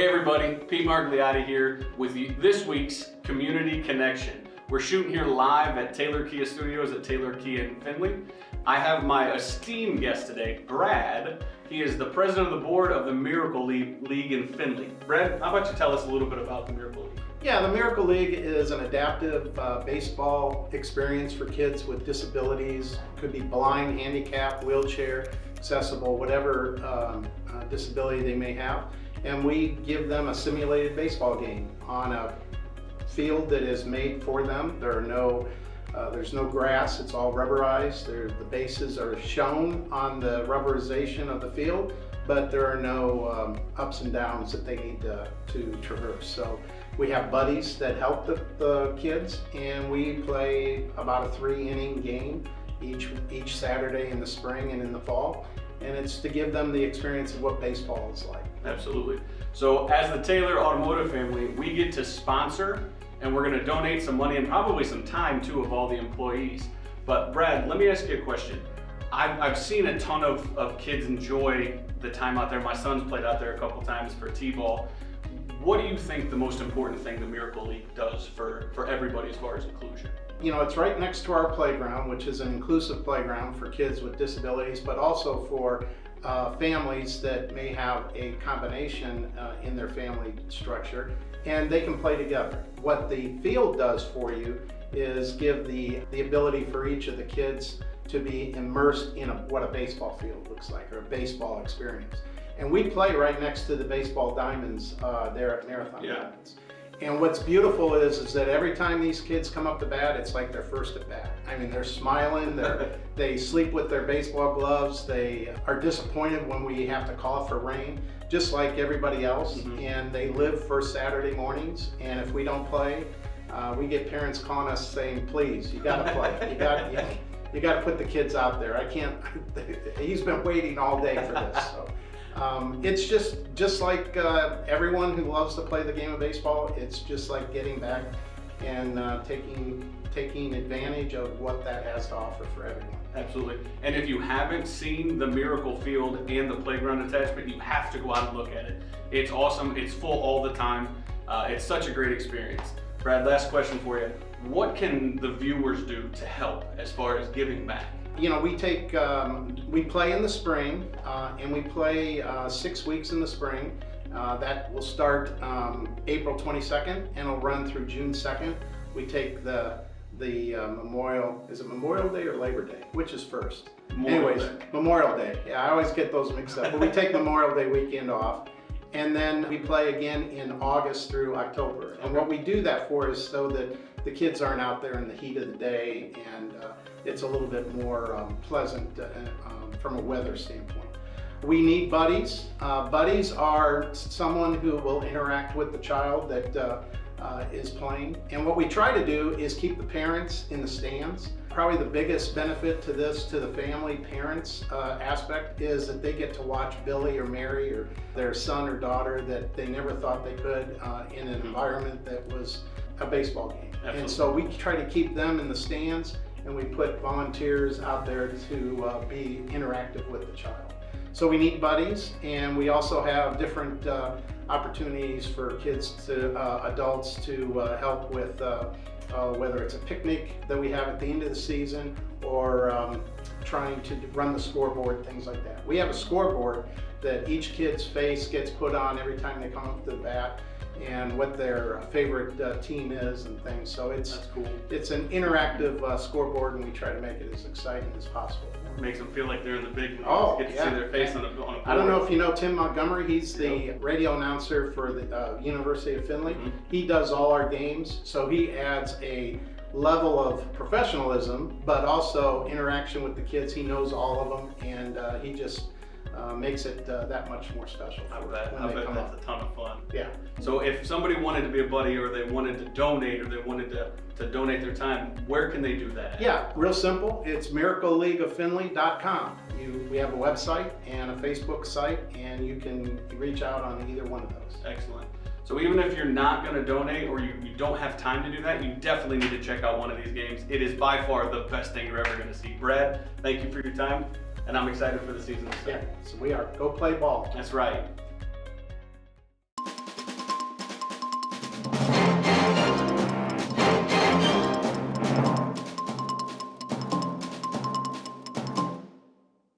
Hey everybody, Pete Margliotti here with this week's Community Connection. We're shooting here live at Taylor Kia Studios at Taylor Kia in Findlay. I have my esteemed guest today, Brad. He is the president of the board of the Miracle League in Findlay. Brad, how about you tell us a little bit about the Miracle League? Yeah, the Miracle League is an adaptive baseball experience for kids with disabilities. Could be blind, handicapped, wheelchair, accessible, whatever disability they may have. And we give them a simulated baseball game on a field that is made for them. There's no grass, it's all rubberized. The bases are shown on the rubberization of the field, but there are no ups and downs that they need to traverse. So we have buddies that help the kids, and we play about a 3-inning game each Saturday in the spring and in the fall. And it's to give them the experience of what baseball is like. Absolutely. So as the Taylor Automotive family, we get to sponsor, and we're going to donate some money and probably some time too of all the employees. But Brad, let me ask you a question. I've seen a ton of kids enjoy the time out there. My son's played out there a couple times for T-ball. What do you think the most important thing the Miracle League does for everybody as far as inclusion? You know, it's right next to our playground, which is an inclusive playground for kids with disabilities, but also for families that may have a combination in their family structure, and they can play together. What the field does for you is give the ability for each of the kids to be immersed in what a baseball field looks like, or a baseball experience. And we play right next to the baseball diamonds there at Marathon Diamonds. And what's beautiful is that every time these kids come up to bat, it's like their first at bat. I mean, they're smiling, they sleep with their baseball gloves, they are disappointed when we have to call for rain, just like everybody else. Mm-hmm. And they live for Saturday mornings, and if we don't play, we get parents calling us saying, please, you gotta play. You gotta put the kids out there. I can't, he's been waiting all day for this. So. It's just like everyone who loves to play the game of baseball. It's just like getting back and taking advantage of what that has to offer for everyone. Absolutely. And if you haven't seen the Miracle Field and the playground attachment, you have to go out and look at it. It's awesome. It's full all the time. It's such a great experience. Brad, last question for you. What can the viewers do to help as far as giving back? You know, we play in the spring, and we play 6 weeks in the spring. That will start April 22nd and will run through June 2nd. We take the Memorial, is it Memorial Day or Labor Day? Which is first? Memorial Day. Memorial Day. Yeah, I always get those mixed up. But we take Memorial Day weekend off. And then we play again in August through October. And what we do that for is so that the kids aren't out there in the heat of the day, and it's a little bit more pleasant from a weather standpoint. We need buddies. Buddies are someone who will interact with the child that is playing. And what we try to do is keep the parents in the stands. Probably the biggest benefit to this, to the family parents aspect, is that they get to watch Billy or Mary or their son or daughter that they never thought they could in an environment that was a baseball game. Absolutely. And so we try to keep them in the stands, and we put volunteers out there to be interactive with the child. So we need buddies, and we also have different opportunities for kids to adults to help with whether it's a picnic that we have at the end of the season, or trying to run the scoreboard, things like that. We have a scoreboard that each kid's face gets put on every time they come up to the bat, and what their favorite team is and things. So That's cool. It's an interactive scoreboard, and we try to make it as exciting as possible. Makes them feel like they're in the big leagues. Oh, Get to see their face on a board. I don't know if you know Tim Montgomery. He's the radio announcer for the University of Findlay. Mm-hmm. He does all our games, so he adds a level of professionalism, but also interaction with the kids. He knows all of them, and he just makes it that much more special. I bet that's a ton of fun. Yeah. So if somebody wanted to be a buddy, or they wanted to donate, or they wanted to donate their time, where can they do that? Yeah, real simple. It's miracleleagueoffindlay.com. We have a website and a Facebook site, and you can reach out on either one of those. Excellent. So even if you're not going to donate, or you don't have time to do that, you definitely need to check out one of these games. It is by far the best thing you're ever going to see. Brad, thank you for your time, and I'm excited for the season to start. Yeah, so we are. Go play ball. That's right.